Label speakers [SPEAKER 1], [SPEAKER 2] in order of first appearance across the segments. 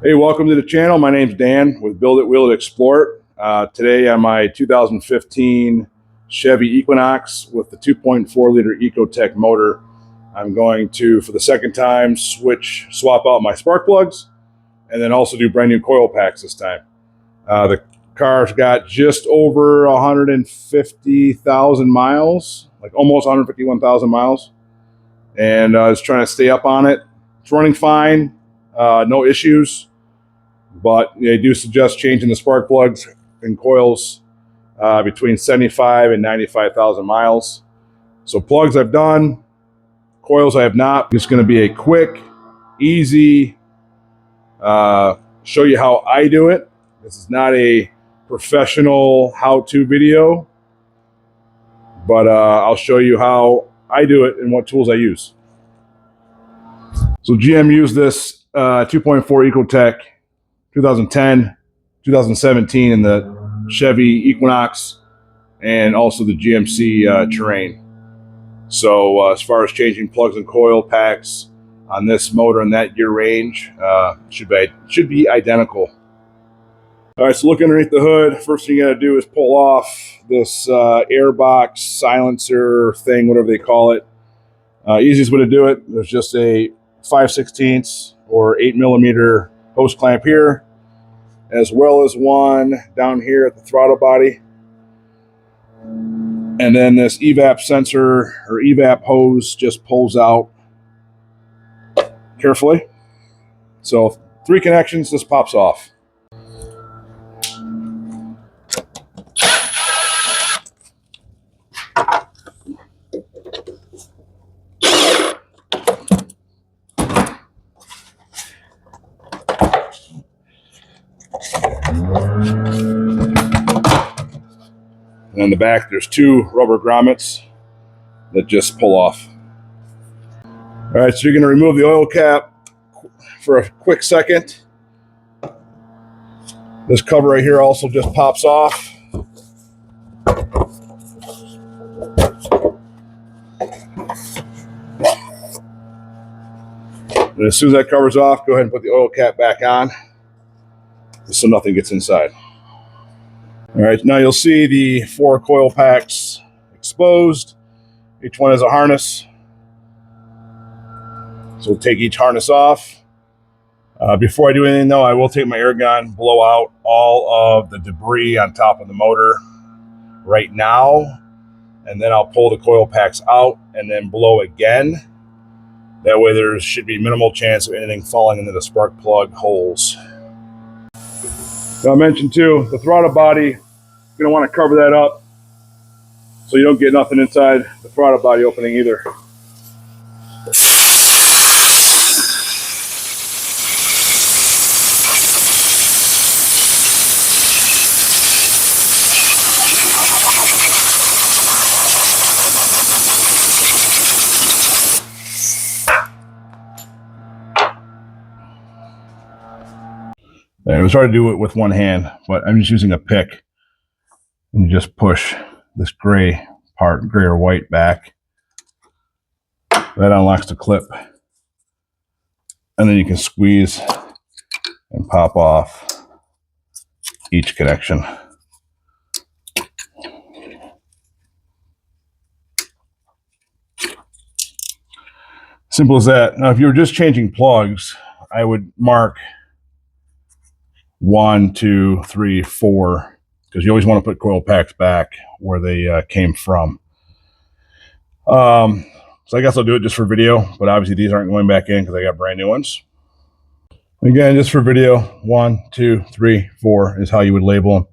[SPEAKER 1] Hey, welcome to the channel. My name's Dan with Build It, Wheel It, Explore It. Today on my 2015 Chevy Equinox with the 2.4 liter Ecotec motor, I'm going to, for the second time, swap out my spark plugs and then also do brand new coil packs this time. The car's got just over 150,000 miles, like almost 151,000 miles. And I was trying to stay up on it. It's running fine, no issues. But they do suggest changing the spark plugs and coils between 75 and 95,000 miles. So plugs I've done, coils I have not. It's going to be a quick, easy, show you how I do it. This is not a professional how-to video, but I'll show you how I do it and what tools I use. So GM used this 2.4 Ecotec 2010, 2017 in the Chevy Equinox and also the GMC Terrain. So as far as changing plugs and coil packs on this motor in that gear range, should be identical. All right, so look underneath the hood. First thing you gotta do is pull off this airbox silencer thing, whatever they call it. Easiest way to do it, there's just a 5/16 or 8mm hose clamp here, as well as one down here at the throttle body. And then this evap sensor or evap hose just pulls out carefully. So 3 connections, this pops off. And in the back, there's 2 rubber grommets that just pull off. All right, so you're gonna remove the oil cap for a quick second. This cover right here also just pops off. And as soon as that cover's off, go ahead and put the oil cap back on so nothing gets inside. All right, now you'll see the 4 coil packs exposed. Each one has a harness. So we'll take each harness off. Before I do anything though, I will take my air gun, blow out all of the debris on top of the motor right now. And then I'll pull the coil packs out and then blow again. That way there should be minimal chance of anything falling into the spark plug holes. Now I mentioned too, the throttle body, you're gonna want to cover that up so you don't get nothing inside the throttle body opening either. It was hard to do it with one hand, but I'm just using a pick. And you just push this gray part, gray or white, back. That unlocks the clip. And then you can squeeze and pop off each connection. Simple as that. Now, if you were just changing plugs, I would mark 1, 2, 3, 4, because you always want to put coil packs back where they came from. So I guess I'll do it just for video, but obviously these aren't going back in because I got brand new ones. Again, just for video, 1, 2, 3, 4 is how you would label them.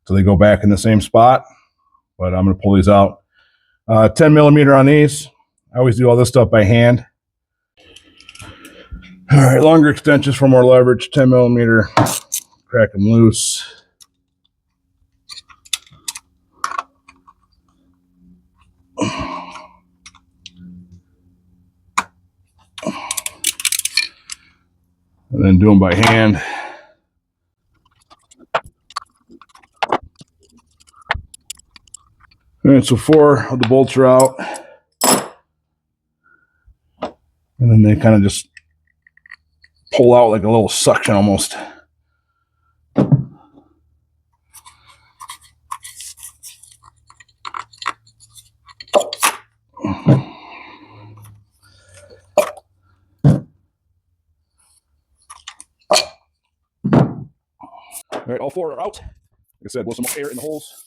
[SPEAKER 1] So they go back in the same spot, but I'm going to pull these out. 10mm on these. I always do all this stuff by hand. All right, longer extensions for more leverage, 10mm, crack them loose. And then do them by hand. All right, so 4 of the bolts are out. And then they kind of just pull out like a little suction almost. All right, all four are out. Like I said, blow some more air in the holes.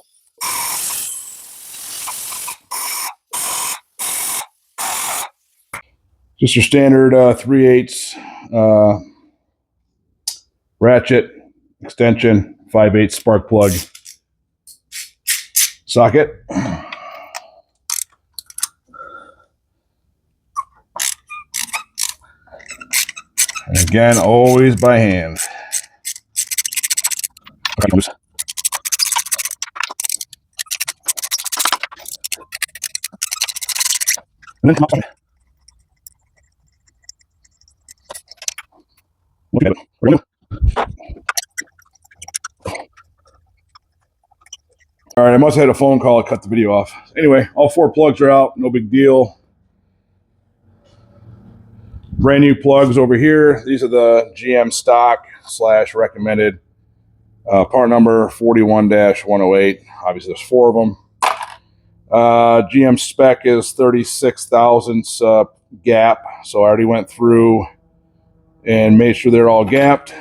[SPEAKER 1] Just your standard 3/8 ratchet extension, 5/8 spark plug socket. And again, always by hand. And then come outside. Look at it. All right, I must have had a phone call. I cut the video off. Anyway, all four plugs are out. No big deal. Brand new plugs over here. These are the GM stock / recommended. Part number 41-108. Obviously, there's four of them. GM spec is 36 thousandths gap. So I already went through and made sure they're all gapped.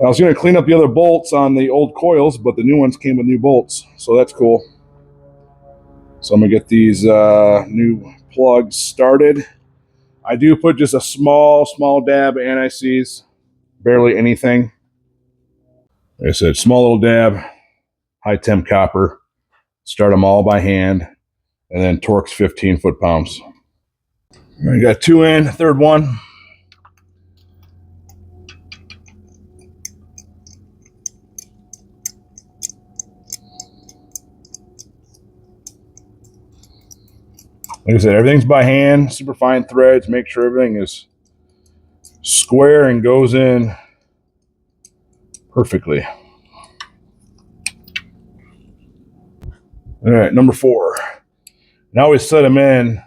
[SPEAKER 1] I was going to clean up the other bolts on the old coils, but the new ones came with new bolts, so that's cool. So I'm going to get these new plugs started. I do put just a small dab of anti-seize, barely anything. Like I said, small little dab, high temp copper. Start them all by hand, and then Torx 15 foot-pounds. I got two in, third one. Like I said, everything's by hand, super fine threads. Make sure everything is square and goes in perfectly. All right, number 4. Now we set them in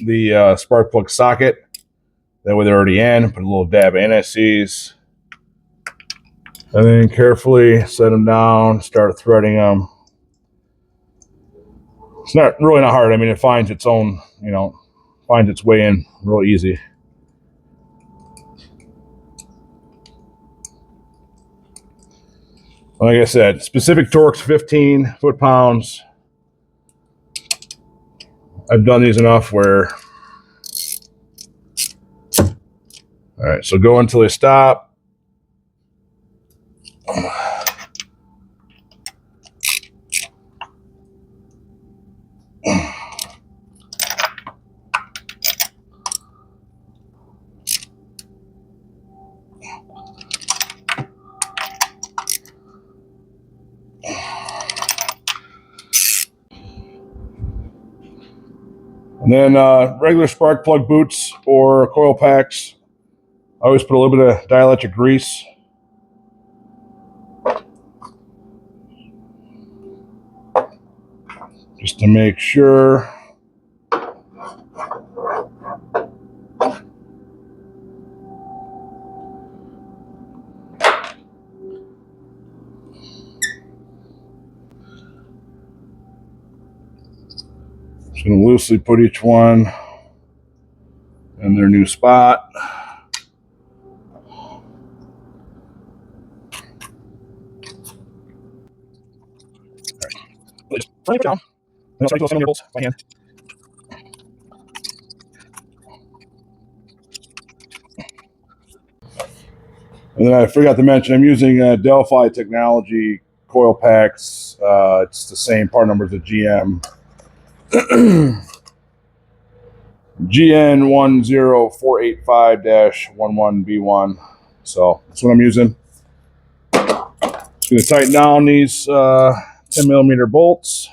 [SPEAKER 1] the spark plug socket. That way they're already in. Put a little dab of anti-seize. And then carefully set them down, start threading them. It's not hard. I mean, it finds its own, finds its way in real easy. Like I said, specific Torx 15 foot-pounds. I've done these enough where, all right, so go until they stop. And then regular spark plug boots or coil packs, I always put a little bit of dielectric grease. Just to make sure. Just going to loosely put each one in their new spot. Just put it down. And I'll start to bolts by hand. And then I forgot to mention, I'm using Delphi Technology coil packs. It's the same part number as the GM. GN10485-11B1. So that's what I'm using. Just going to tighten down these 10 millimeter bolts.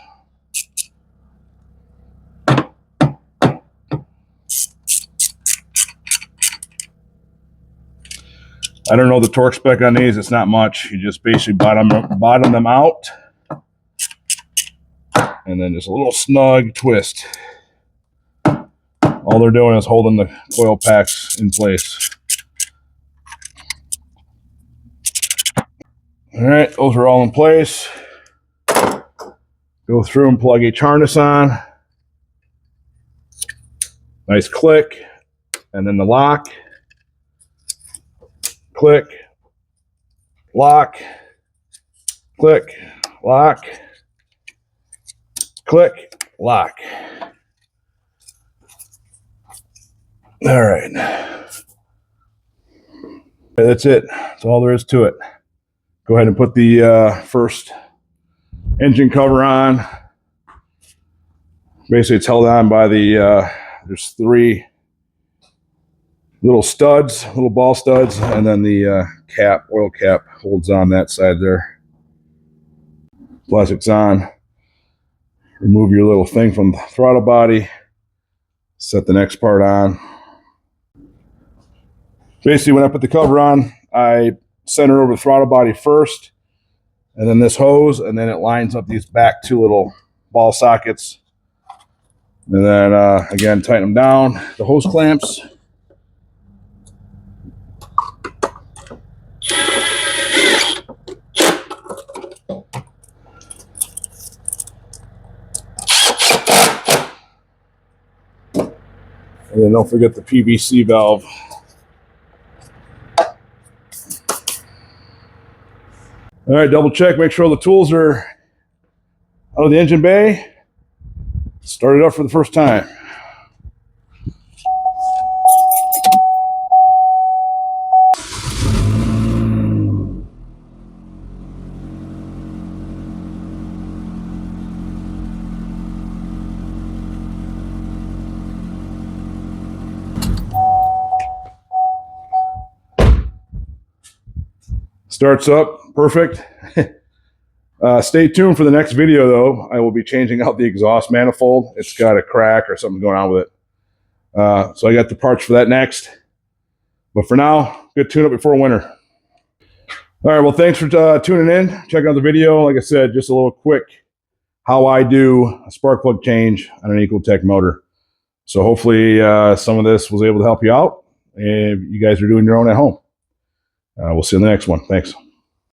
[SPEAKER 1] I don't know the torque spec on these. It's not much. You just basically bottom them out. And then just a little snug twist. All they're doing is holding the coil packs in place. All right, those are all in place. Go through and plug each harness on. Nice click, and then the lock. Click, lock, click, lock, click, lock. All right. That's it. That's all there is to it. Go ahead and put the first engine cover on. Basically, it's held on by the, there's 3 little studs, little ball studs, and then the cap, oil cap, holds on that side there. Plastic's on. Remove your little thing from the throttle body. Set the next part on. Basically, when I put the cover on, I center over the throttle body first, and then this hose, and then it lines up these back 2 little ball sockets. And then, again, tighten them down. The hose clamps. And then don't forget the PVC valve. All right, double check, make sure the tools are out of the engine bay. Start it up for the first time. Starts up, perfect. Stay tuned for the next video, though. I will be changing out the exhaust manifold. It's got a crack or something going on with it. So I got the parts for that next. But for now, good tune-up before winter. All right, well, thanks for tuning in, checking out the video. Like I said, just a little quick how I do a spark plug change on an Ecotec motor. So hopefully some of this was able to help you out, and you guys are doing your own at home. We'll see you in the next one. Thanks.